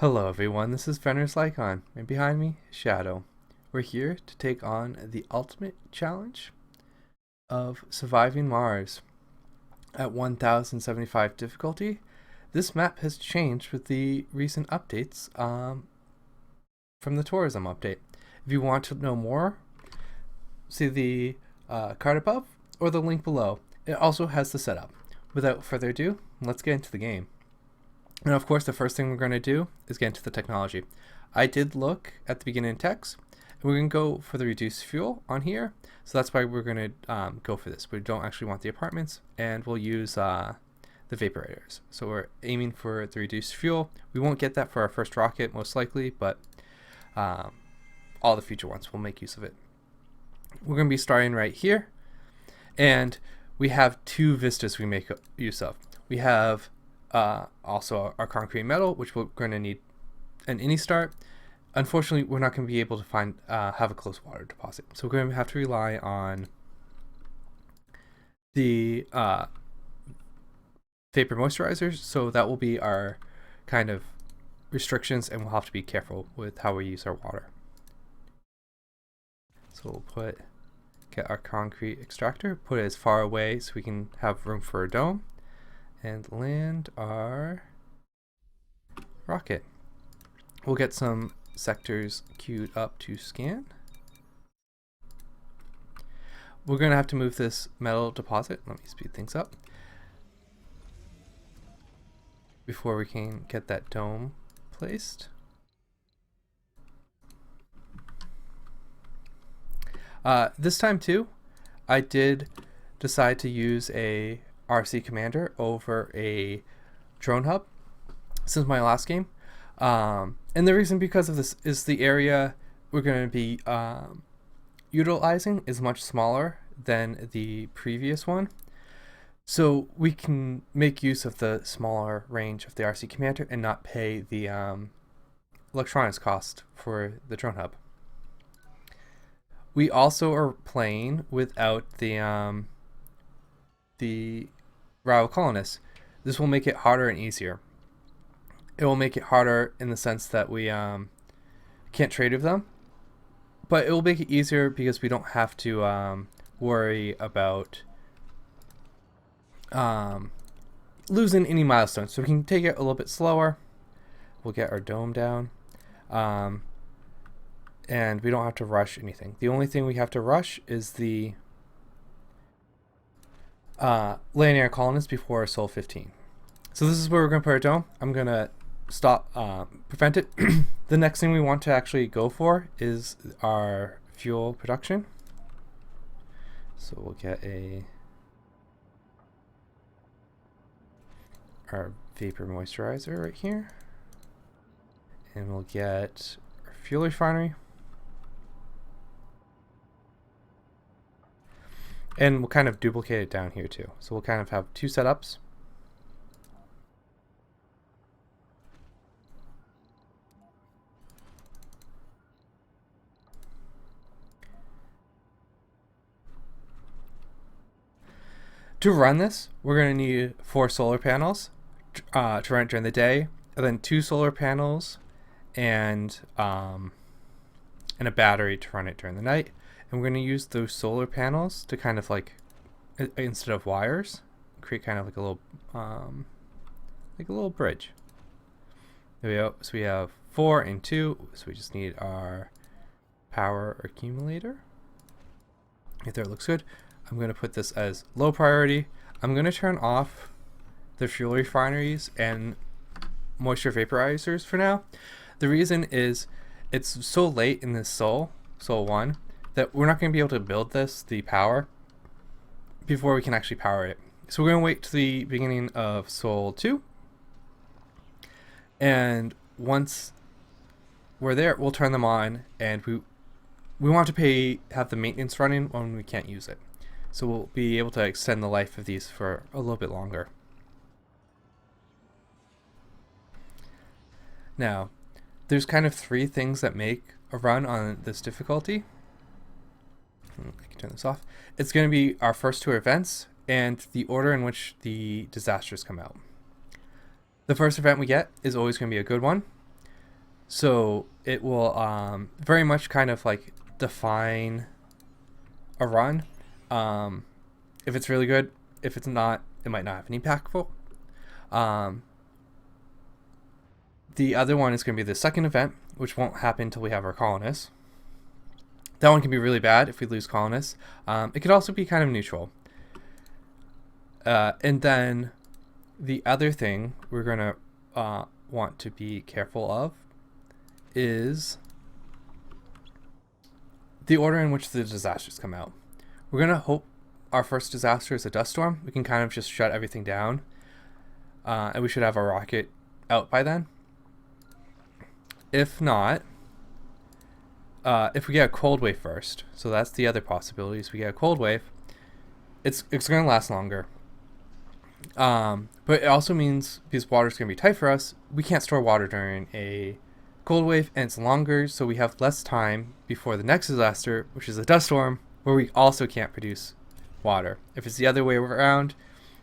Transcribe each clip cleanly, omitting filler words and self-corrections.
Hello everyone, this is Fenris Lycon, and behind me, Shadow. We're here to take on the ultimate challenge of surviving Mars at 1075 difficulty. This map has changed with the recent updates from the tourism update. If you want to know more, see the card above or the link below. It also has the setup. Without further ado, let's get into the game. And of course, the first thing we're going to do is get into the technology. I did look at the beginning text, and we're going to go for the reduced fuel on here. So that's why we're going to go for this. We don't actually want the apartments, and we'll use the vaporators. So we're aiming for the reduced fuel. We won't get that for our first rocket, most likely, but all the future ones will make use of it. We're going to be starting right here, and we have two vistas we make use of. We have also our concrete metal, which we're going to need an any start. Unfortunately, we're not going to be able to find have a close water deposit, so we're going to have to rely on the vapor moisturizers. So that will be our kind of restrictions, and we'll have to be careful with how we use our water. So we'll get our concrete extractor, put it as far away so we can have room for a dome, and land our rocket. We'll get some sectors queued up to scan. We're going to have to move this metal deposit. Let me speed things up before we can get that dome placed. This time too, I did decide to use a RC Commander over a drone hub since my last game. And the reason because of this is the area we're going to be utilizing is much smaller than the previous one. So we can make use of the smaller range of the RC Commander and not pay the electronics cost for the drone hub. We also are playing without the rival colonists. This will make it harder and easier. It will make it harder in the sense that we can't trade with them, but it will make it easier because we don't have to worry about losing any milestones. So we can take it a little bit slower. We'll get our dome down, and we don't have to rush anything. The only thing we have to rush is the landing our colonists before Sol 15. So this is where we're going to put our dome. I'm going to stop, prevent it. The next thing we want to actually go for is our fuel production. So we'll get our vapor moisturizer right here, and we'll get our fuel refinery, and we'll kind of duplicate it down here too. So we'll kind of have two setups. To run this, we're going to need 4 solar panels to run it during the day, and then 2 solar panels and a battery to run it during the night. And we're going to use those solar panels to kind of like, instead of wires, create kind of like a little bridge. There we go. So we have 4 and 2. So we just need our power accumulator. If there, it looks good. I'm going to put this as low priority. I'm going to turn off the fuel refineries and moisture vaporizers for now. The reason is it's so late in this Sol 1 that we're not going to be able to build the power before we can actually power it. So we're going to wait to the beginning of Sol 2. And once we're there, we'll turn them on, and we want to have the maintenance running when we can't use it. So we'll be able to extend the life of these for a little bit longer. Now, there's kind of 3 things that make a run on this difficulty. I can turn this off. It's going to be our first 2 events and the order in which the disasters come out. The first event we get is always going to be a good one. So it will very much kind of like define a run. If it's really good, if it's not, it might not have any impactful. The other one is going to be the second event, which won't happen until we have our colonists. That one can be really bad if we lose colonists. It could also be kind of neutral. And then the other thing we're going to want to be careful of is the order in which the disasters come out. We're going to hope our first disaster is a dust storm. We can kind of just shut everything down. And we should have our rocket out by then. If not, if we get a cold wave first, so that's the other possibility, is we get a cold wave, it's going to last longer. But it also means, because water's going to be tight for us, we can't store water during a cold wave, and it's longer, so we have less time before the next disaster, which is a dust storm, where we also can't produce water. If it's the other way around,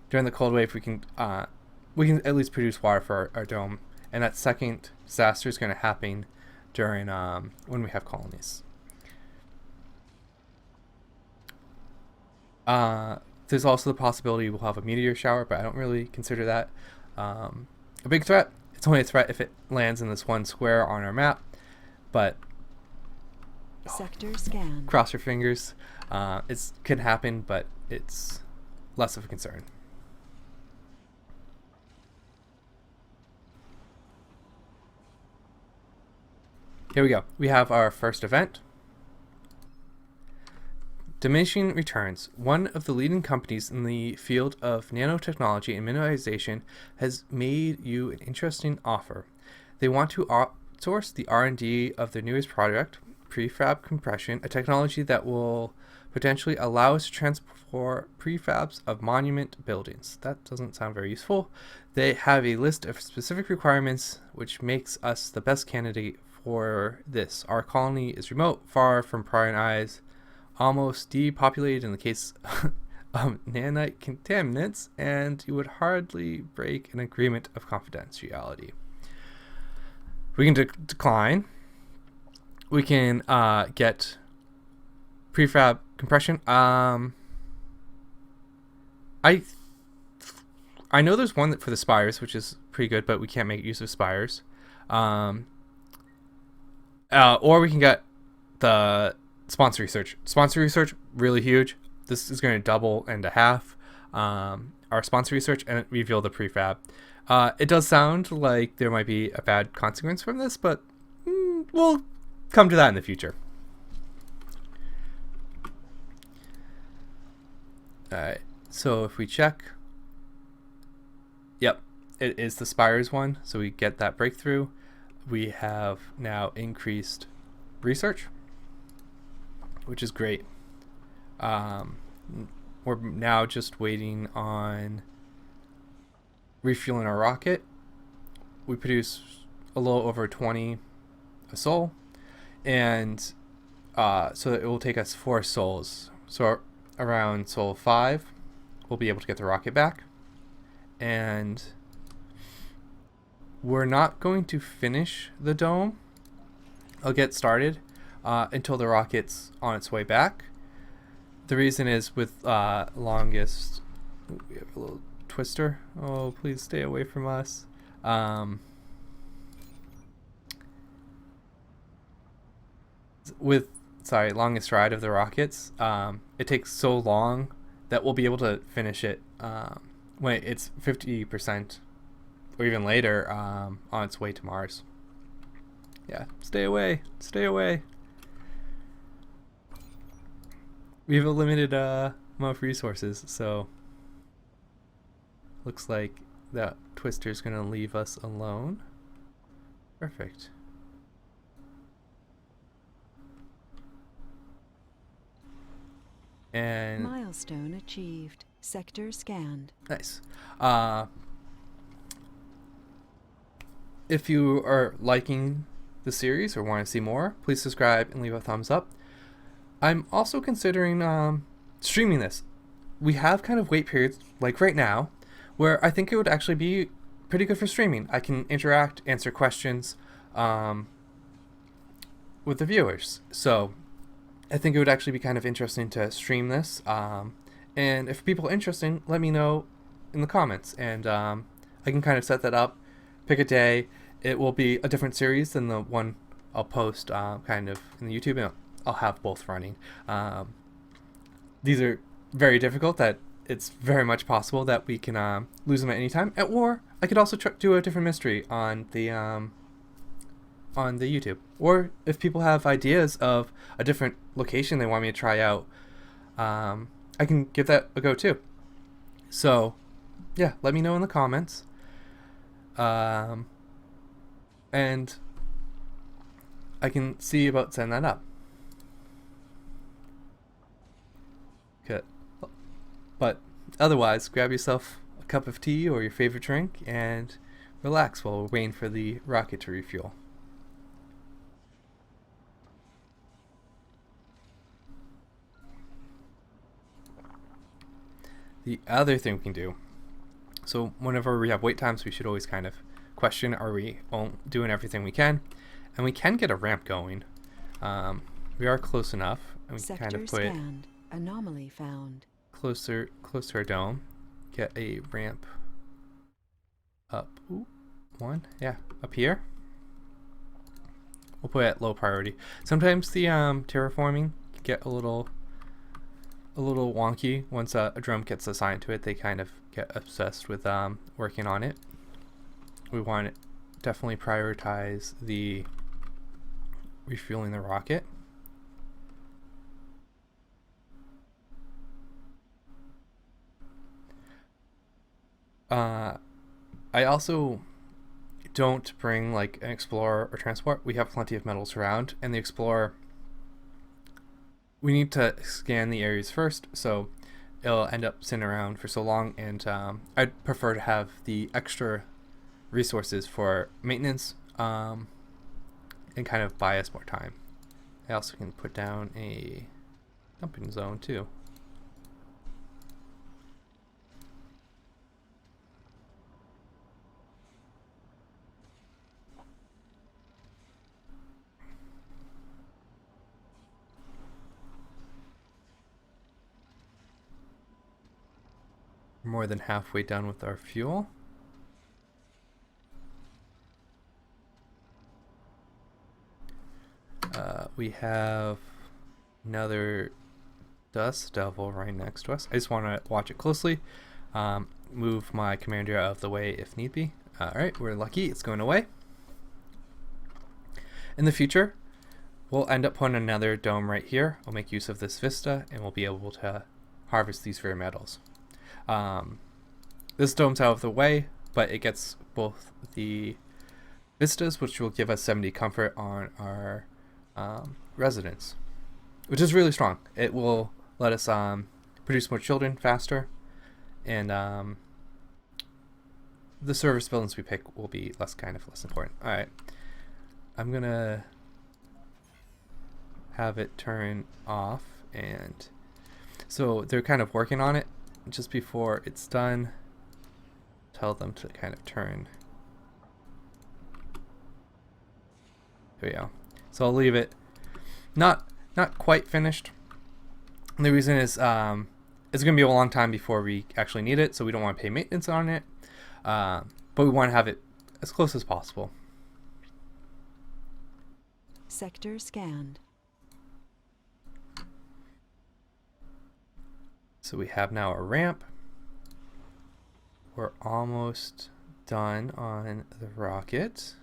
during the cold wave, we can at least produce water for our dome. And that second disaster is going to happen during when we have colonies. There's also the possibility we'll have a meteor shower, but I don't really consider that a big threat. It's only a threat if it lands in this one square on our map. But sector scan. Cross your fingers. It can happen, but it's less of a concern. Here we go. We have our first event. Diminishing Returns. One of the leading companies in the field of nanotechnology and mineralization has made you an interesting offer. They want to outsource the R&D of their newest project, prefab compression, a technology that will potentially allow us to transport prefabs of monument buildings. That doesn't sound very useful. They have a list of specific requirements which makes us the best candidate for this. Our colony is remote, far from prying eyes, almost depopulated in the case of nanite contaminants, and you would hardly break an agreement of confidentiality. We can decline. We can get prefab compression. I know there's one for the spires, which is pretty good, but we can't make use of spires. Or we can get the sponsor research. Sponsor research, really huge. This is going to double and a half our sponsor research and reveal the prefab. It does sound like there might be a bad consequence from this, but we'll come to that in the future. Alright, so if we check, yep, it is the Spires one, so we get that breakthrough. We have now increased research, which is great. We're now just waiting on refueling our rocket. We produce a little over 20 a sol, and so it will take us 4 sols. So around sol 5, we'll be able to get the rocket back, and we're not going to finish the dome. I'll get started until the rocket's on its way back. The reason is with longest, we have a little twister. Oh, please stay away from us. With longest ride of the rockets, it takes so long that we'll be able to finish it when it's 50% or even later on its way to Mars. Yeah, stay away, stay away. We have a limited amount of resources, so looks like that twister's gonna leave us alone. Perfect. And milestone achieved. Sector scanned. Nice. If you are liking the series or want to see more, please subscribe and leave a thumbs up. I'm also considering streaming this. We have kind of wait periods, like right now, where I think it would actually be pretty good for streaming. I can interact, answer questions, with the viewers. So I think it would actually be kind of interesting to stream this. And if people are interested, let me know in the comments, and I can kind of set that up, pick a day. It will be a different series than the one I'll post kind of in the YouTube, and I'll have both running. These are very difficult, that it's very much possible that we can lose them at any time. Or I could also do a different mystery on the YouTube. Or if people have ideas of a different location they want me to try out, I can give that a go too. So yeah, let me know in the comments. And I can see about setting that up. Okay. But otherwise, grab yourself a cup of tea or your favorite drink and relax while we're waiting for the rocket to refuel. The other thing we can do, so whenever we have wait times, we should always kind of question, are we doing everything we can? And we can get a ramp going. We are close enough, and we can kind of put scanned. Anomaly found. close to our dome. Get a ramp up. Ooh, one, yeah, up here. We'll put it at low priority. Sometimes the terraforming can get a little wonky. Once a drone gets assigned to it, they kind of get obsessed with working on it. We want to definitely prioritize the refueling the rocket. I also don't bring like an explorer or transport. We have plenty of metals around, and the explorer, we need to scan the areas first, so it'll end up sitting around for so long, and I'd prefer to have the extra resources for maintenance and kind of buy us more time. I also can put down a dumping zone too. More than halfway done with our fuel. We have another dust devil right next to us. I just want to watch it closely. Move my commander out of the way if need be. Alright, we're lucky. It's going away. In the future, we'll end up putting another dome right here. We'll make use of this vista, and we'll be able to harvest these rare metals. This dome's out of the way, but it gets both the vistas, which will give us 70 comfort on our residence, which is really strong. It will let us produce more children faster, and the service buildings we pick will be less important. All right, I'm gonna have it turn off, and so they're kind of working on it. Just before it's done, tell them to kind of turn. There we go. So I'll leave it not quite finished. And the reason is it's going to be a long time before we actually need it, so we don't want to pay maintenance on it, but we want to have it as close as possible. Sector scanned. So we have now a ramp. We're almost done on the rocket.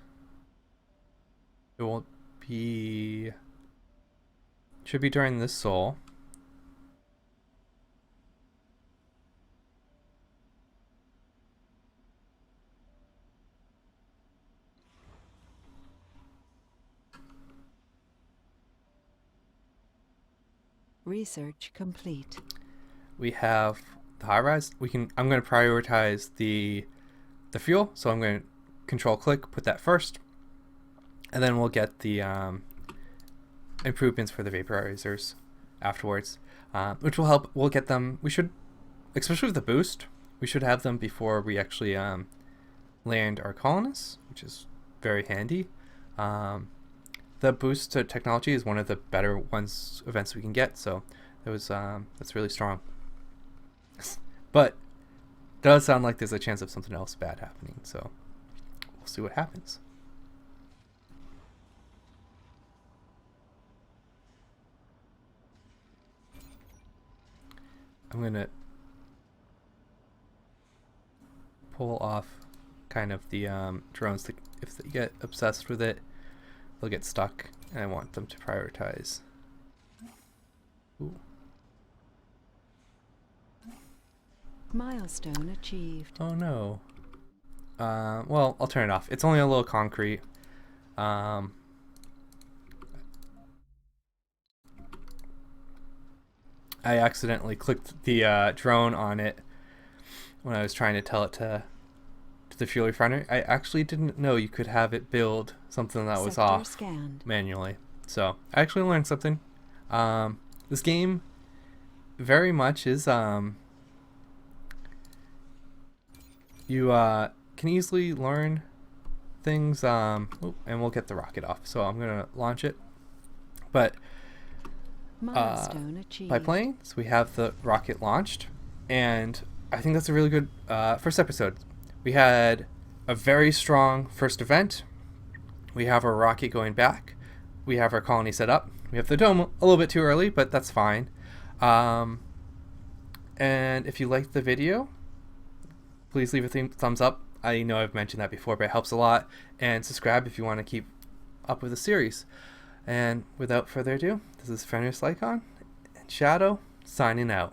It won't be... should be during this sol. Research complete. We have the high rise. I'm going to prioritize the fuel, so I'm going to control click, put that first, and then we'll get the improvements for the vaporizers afterwards, which will help. We'll get them. We should, especially with the boost, we should have them before we actually land our colonists, which is very handy. the boost to technology is one of the better events we can get. So it was that's really strong. But it does sound like there's a chance of something else bad happening. So we'll see what happens. I'm gonna pull off kind of the drones. If they get obsessed with it, they'll get stuck, and I want them to prioritize. Ooh. Milestone achieved. Oh no. Well, I'll turn it off. It's only a little concrete. I accidentally clicked the drone on it when I was trying to tell it to the fuel refiner. I actually didn't know you could have it build something that was off Scanned. manually. So I actually learned something. This game very much is you can easily learn things, and we'll get the rocket off. So I'm gonna launch it. But Milestone achieved. by playing, so we have the rocket launched, and I think that's a really good first episode. We had a very strong first event. We have our rocket going back. We have our colony set up. We have the dome a little bit too early, but that's fine. And if you liked the video, please leave a thumbs up. I know I've mentioned that before, but it helps a lot. And subscribe if you want to keep up with the series. And without further ado, this is Fenris Lycon and Shadow signing out.